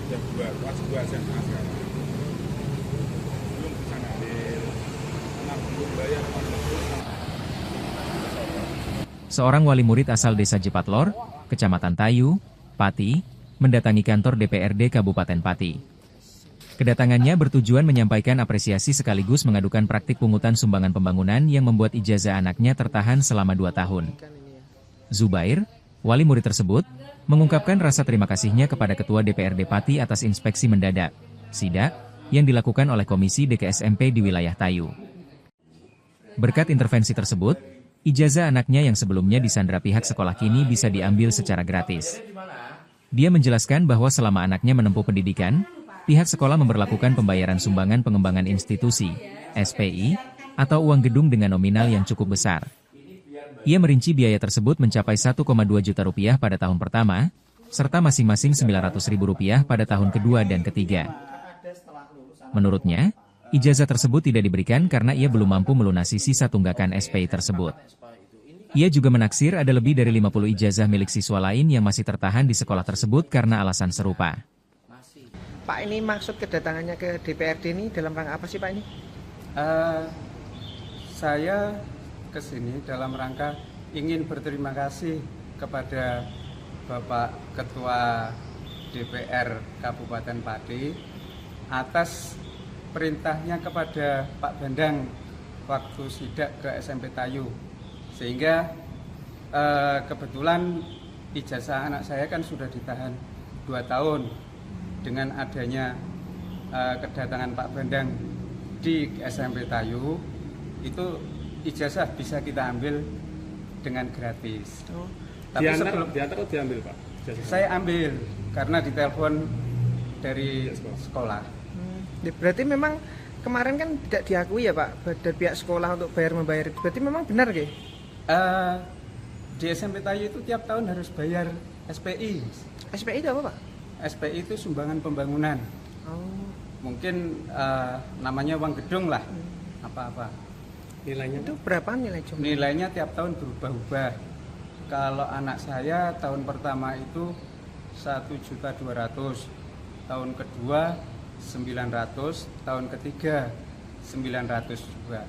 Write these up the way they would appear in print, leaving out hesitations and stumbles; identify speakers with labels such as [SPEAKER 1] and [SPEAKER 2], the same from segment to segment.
[SPEAKER 1] Jam 2, kelas 2 SMA sekarang. Belum bisa ngambil. Anak belum bayar
[SPEAKER 2] Seorang wali murid asal desa Jepatlor, Kecamatan Tayu, Pati, mendatangi kantor DPRD Kabupaten Pati. Kedatangannya bertujuan menyampaikan apresiasi sekaligus mengadukan praktik pungutan sumbangan pembangunan yang membuat ijazah anaknya tertahan selama 2 tahun. Zubair, wali murid tersebut, mengungkapkan rasa terima kasihnya kepada Ketua DPRD Pati atas inspeksi mendadak, sidak, yang dilakukan oleh Komisi DKSMP di wilayah Tayu. Berkat intervensi tersebut, ijazah anaknya yang sebelumnya disandra pihak sekolah kini bisa diambil secara gratis. Dia menjelaskan bahwa selama anaknya menempuh pendidikan, pihak sekolah memberlakukan pembayaran sumbangan pengembangan institusi, SPI, atau uang gedung dengan nominal yang cukup besar. Ia merinci biaya tersebut mencapai 1,2 juta rupiah pada tahun pertama, serta masing-masing Rp900.000 pada tahun kedua dan ketiga. Menurutnya, ijazah tersebut tidak diberikan karena ia belum mampu melunasi sisa tunggakan SPI tersebut. Ia juga menaksir ada lebih dari 50 ijazah milik siswa lain yang masih tertahan di sekolah tersebut karena alasan serupa.
[SPEAKER 3] Pak, ini maksud kedatangannya ke DPRD ini dalam rangka apa sih Pak ini?
[SPEAKER 4] Saya kesini dalam rangka ingin berterima kasih kepada Bapak Ketua DPR Kabupaten Pati atas perintahnya kepada Pak Bendang waktu sidak ke SMP Tayu, sehingga kebetulan ijazah anak saya kan sudah ditahan 2 tahun. Dengan adanya kedatangan Pak Bendang di SMP Tayu, itu ijazah bisa kita ambil dengan gratis. Tapi
[SPEAKER 1] diantar atau diambil Pak?
[SPEAKER 4] Saya ambil karena ditelepon dari sekolah.
[SPEAKER 3] Berarti memang kemarin kan tidak diakui ya Pak dari pihak sekolah untuk membayar itu. Berarti memang benar ya?
[SPEAKER 4] Di SMP Tayu itu tiap tahun harus bayar SPI.
[SPEAKER 3] SPI itu apa Pak?
[SPEAKER 4] SPI itu sumbangan pembangunan. Mungkin namanya uang gedung lah. Apa-apa.
[SPEAKER 1] Nilainya
[SPEAKER 3] itu berapa nilai jumlah?
[SPEAKER 4] Nilainya tiap tahun berubah-ubah. Kalau anak saya tahun pertama itu 1.200.000, tahun kedua 900, tahun ketiga 900 juga.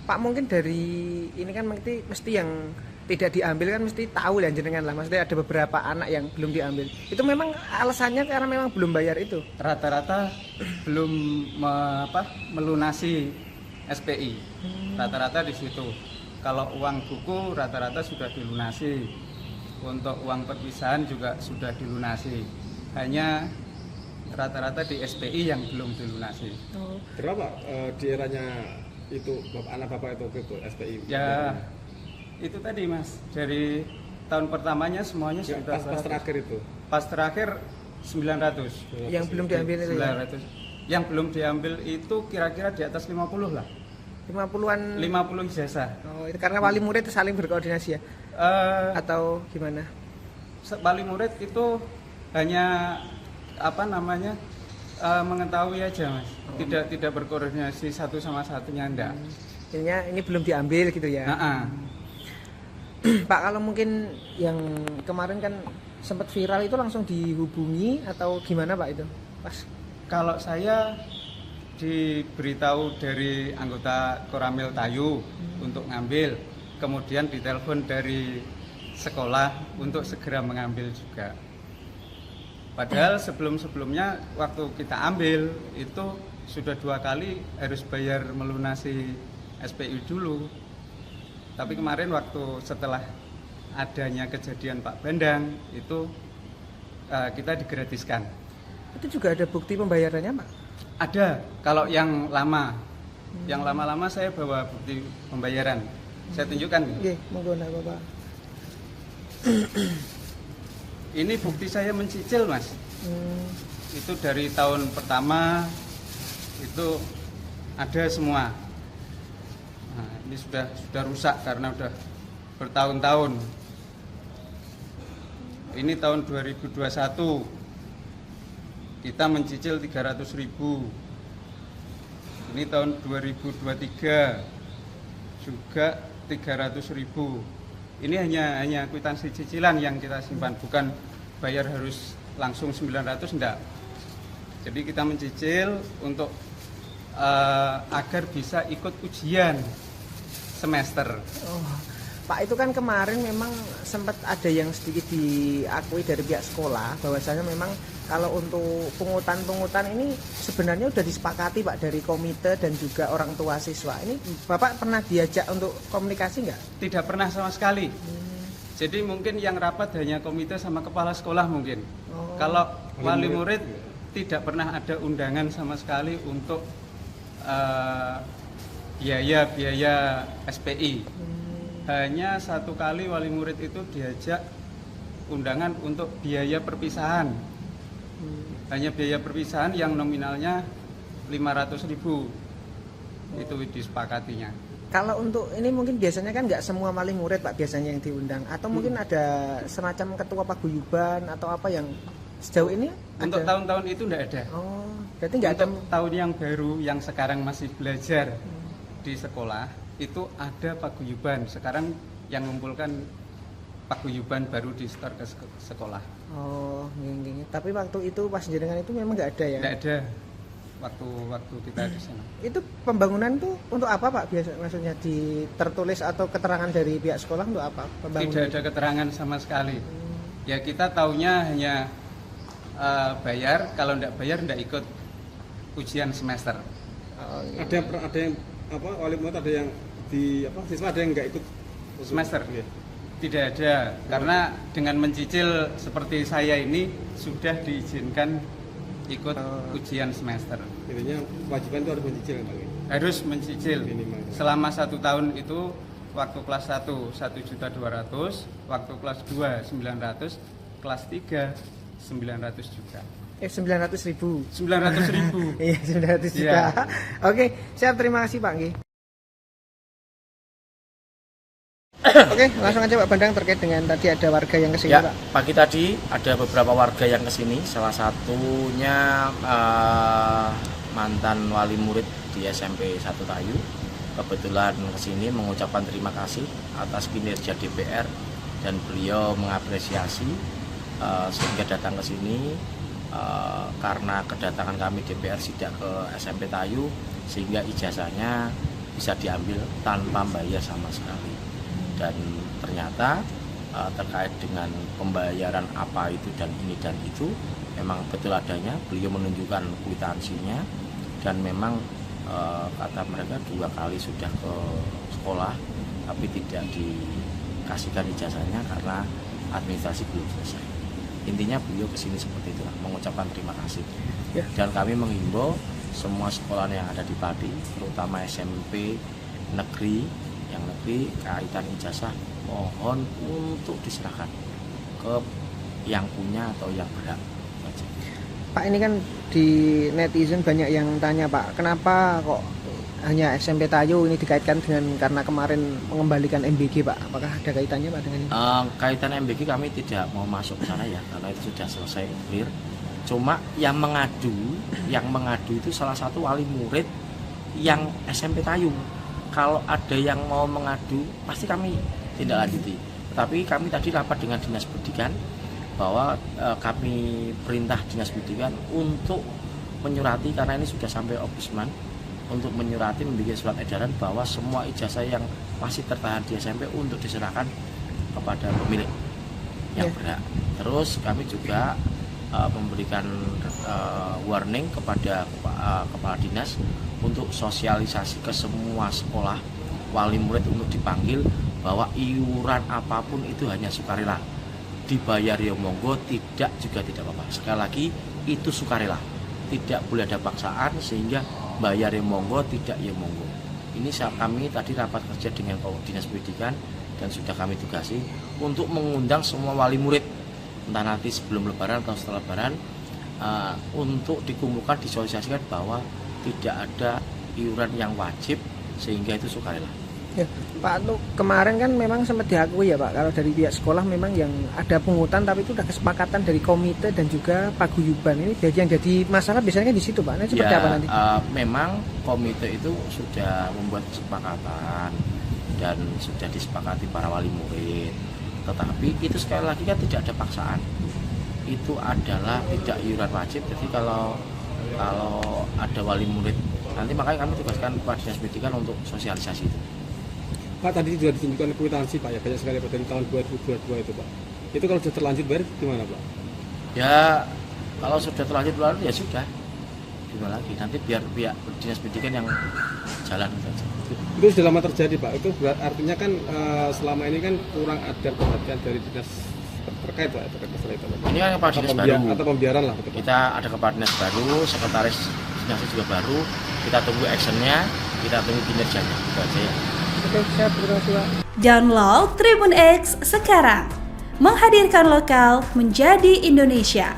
[SPEAKER 3] Pak, mungkin dari ini kan mesti yang tidak diambil kan mesti tahu lah jenengan lah. Maksudnya ada beberapa anak yang belum diambil. Itu memang alasannya karena memang belum bayar itu.
[SPEAKER 4] Rata-rata belum melunasi SPI. Rata-rata di situ. Kalau uang buku rata-rata sudah dilunasi. Untuk uang perpisahan juga sudah dilunasi. Hanya rata-rata di SPI yang belum dilunasi.
[SPEAKER 1] berapa di eranya itu anak bapak itu SPI?
[SPEAKER 4] Ya, itu tadi Mas, dari tahun pertamanya semuanya
[SPEAKER 1] ya,
[SPEAKER 4] sudah
[SPEAKER 1] pas terakhir itu.
[SPEAKER 4] Pas terakhir 900.
[SPEAKER 3] Yang belum diambil itu
[SPEAKER 4] 900. Yang belum diambil itu kira-kira di atas 50 lah.
[SPEAKER 3] 50-an.
[SPEAKER 4] 50 ijazah.
[SPEAKER 3] Oh, itu karena wali murid itu saling berkoordinasi ya? Atau gimana?
[SPEAKER 4] Wali murid itu hanya mengetahui aja Mas. Tidak berkoordinasi satu sama satunya enggak.
[SPEAKER 3] Ini belum diambil gitu ya. Pak, kalau mungkin yang kemarin kan sempat viral itu langsung dihubungi atau gimana Pak itu? Pas
[SPEAKER 4] kalau saya diberitahu dari anggota Koramil Tayu untuk ngambil, kemudian ditelepon dari sekolah untuk segera mengambil juga. Padahal sebelum-sebelumnya waktu kita ambil itu sudah 2 kali harus bayar melunasi SPI dulu. Tapi kemarin waktu setelah adanya kejadian Pak Bendang itu kita digratiskan.
[SPEAKER 3] itu juga ada bukti pembayarannya Pak?
[SPEAKER 4] Ada, kalau yang lama. Yang lama-lama saya bawa bukti pembayaran. Saya tunjukkan.
[SPEAKER 3] Nggih, monggo ndak apa-apa.
[SPEAKER 4] Ini bukti saya mencicil Mas. Itu dari tahun pertama itu ada semua. Nah, ini sudah rusak karena sudah bertahun-tahun. Ini tahun 2021 kita mencicil 300.000. Ini tahun 2023 juga 300.000. Ini hanya kwitansi cicilan yang kita simpan, bayar harus langsung 900 enggak. Jadi kita mencicil untuk agar bisa ikut ujian semester.
[SPEAKER 3] Oh, Pak, itu kan kemarin memang sempat ada yang sedikit diakui dari pihak sekolah bahwasanya memang kalau untuk pungutan ini sebenarnya udah disepakati Pak dari komite dan juga orang tua siswa. Ini Bapak pernah diajak untuk komunikasi nggak?
[SPEAKER 4] Tidak pernah sama sekali. Jadi mungkin yang rapat hanya komite sama kepala sekolah mungkin. Kalau wali murid tidak pernah ada undangan sama sekali untuk biaya SPI. Hanya satu kali wali murid itu diajak undangan untuk biaya perpisahan. Hanya biaya perpisahan yang nominalnya 500.000. Itu disepakatinya.
[SPEAKER 3] Kalau untuk ini mungkin biasanya kan nggak semua wali murid Pak biasanya yang diundang, atau mungkin ada semacam ketua paguyuban atau apa yang sejauh ini
[SPEAKER 4] untuk
[SPEAKER 3] ada?
[SPEAKER 4] Tahun-tahun itu enggak ada.
[SPEAKER 3] Oh, berarti nggak ada.
[SPEAKER 4] Untuk tahun yang baru yang sekarang masih belajar di sekolah itu ada paguyuban. Sekarang yang mengumpulkan paguyuban baru di store ke sekolah.
[SPEAKER 3] Oh, gini. Tapi waktu itu pas jenengan itu memang nggak ada ya?
[SPEAKER 4] Nggak ada waktu kita di sana.
[SPEAKER 3] Itu pembangunan tuh untuk apa Pak? Biasa maksudnya tertulis atau keterangan dari pihak sekolah untuk apa?
[SPEAKER 4] Tidak ada keterangan sama sekali. Ya kita taunya hanya bayar, kalau nggak bayar nggak ikut ujian semester.
[SPEAKER 3] Oh, iya.
[SPEAKER 1] Ada yang apa wali murid ada yang siswa ada yang nggak ikut
[SPEAKER 4] semester.
[SPEAKER 1] Iya.
[SPEAKER 4] Tidak ada, karena dengan mencicil seperti saya ini sudah diizinkan ikut ujian semester.
[SPEAKER 1] Intinya kewajiban itu harus mencicil Pak.
[SPEAKER 4] Harus mencicil.
[SPEAKER 1] Minimal.
[SPEAKER 4] Selama 1 tahun itu waktu kelas 1 1.200.000, waktu kelas 2 900, kelas 3 900 juta.
[SPEAKER 3] 900.000.
[SPEAKER 4] 900.000.
[SPEAKER 3] Iya, 900 juta.
[SPEAKER 4] Iya.
[SPEAKER 3] Oke, siap, terima kasih Pak Nggih. Oke, langsung aja Pak Bandang terkait dengan tadi ada warga yang kesini
[SPEAKER 5] Ya,
[SPEAKER 3] Pak.
[SPEAKER 5] pagi tadi ada beberapa warga yang kesini, salah satunya mantan wali murid di SMP 1 Tayu. Kebetulan kesini mengucapkan terima kasih atas kinerja DPR dan beliau mengapresiasi sehingga datang ke sini karena kedatangan kami DPR sidak ke SMP Tayu sehingga ijazahnya bisa diambil tanpa bayar sama sekali. Dan ternyata terkait dengan pembayaran apa itu dan ini dan itu memang betul adanya, beliau menunjukkan kwitansinya dan memang kata mereka 2 kali sudah ke sekolah tapi tidak dikasihkan ijazahnya karena administrasi belum selesai. Intinya beliau kesini seperti itulah, mengucapkan terima kasih.
[SPEAKER 3] Ya.
[SPEAKER 5] Dan kami menghimbau semua sekolah yang ada di Pati, terutama SMP negeri, yang negeri kaitan ijazah mohon untuk diserahkan ke yang punya atau yang berhak.
[SPEAKER 3] Pak, ini kan di netizen banyak yang tanya Pak, kenapa kok hanya SMP Tayu ini dikaitkan dengan karena kemarin mengembalikan MBG Pak? Apakah ada kaitannya Pak dengan ini?
[SPEAKER 5] Kaitan MBG kami tidak mau masuk ke sana ya, karena itu sudah selesai clear. Cuma yang mengadu itu salah satu wali murid yang SMP Tayu. Kalau ada yang mau mengadu pasti kami tindak lanjuti. Tetapi kami tadi rapat dengan Dinas Pendidikan bahwa kami perintah Dinas Pendidikan untuk menyurati, karena ini sudah sampai Ombudsman, untuk menyurati membuat surat edaran bahwa semua ijazah yang masih tertahan di SMP untuk diserahkan kepada pemilik yang berhak. Terus kami juga memberikan warning kepada kepala dinas untuk sosialisasi ke semua sekolah wali murid untuk dipanggil bahwa iuran apapun itu hanya sukarela, dibayar ya monggo, tidak juga tidak apa-apa. Sekali lagi itu sukarela, tidak boleh ada paksaan, sehingga bayar ya monggo, tidak ya monggo. Ini kami tadi rapat kerja dengan Dinas Pendidikan dan sudah kami tugasi untuk mengundang semua wali murid, entah nanti sebelum lebaran atau setelah lebaran, untuk dikumpulkan, disosialisasikan bahwa tidak ada iuran yang wajib, sehingga itu sukarela.
[SPEAKER 3] Ya, Pak, tuh kemarin kan memang sempat diakui ya Pak, kalau dari pihak sekolah memang yang ada pungutan tapi itu udah kesepakatan dari komite dan juga paguyuban. Ini yang jadi masalah biasanya kan di situ Pak. Nah, seperti apa nanti?
[SPEAKER 5] Memang komite itu sudah membuat kesepakatan dan sudah disepakati para wali murid. Tetapi itu sekali lagi kan tidak ada paksaan. itu adalah tidak iuran wajib. Jadi kalau ada wali murid nanti, makanya kami tugaskan kepada dinas pendidikan untuk sosialisasi itu.
[SPEAKER 6] Pak, tadi sudah ditunjukkan kwitansi Pak ya, banyak sekali Pak dari tahun 2022 itu Pak. Itu kalau sudah terlanjut bayar gimana Pak?
[SPEAKER 5] Ya kalau sudah terlanjut bayar ya sudah, gimana lagi, nanti biar pihak dinas pendidikan yang jalan saja.
[SPEAKER 6] Itu sudah lama terjadi Pak, itu artinya kan selama ini kan kurang ada perhatian dari dinas terkait Pak, terkait masalah itu Pak.
[SPEAKER 5] Ini kan kepala dinas baru,
[SPEAKER 6] atau pembiaran lah betul, Pak.
[SPEAKER 5] Kita ada kepala dinas baru, sekretaris dinas juga baru, kita tunggu actionnya, kita tunggu kinerjanya, itu aja ya.
[SPEAKER 6] Oke, siap, terima kasih Pak.
[SPEAKER 7] Download Tribun X sekarang, menghadirkan lokal menjadi Indonesia.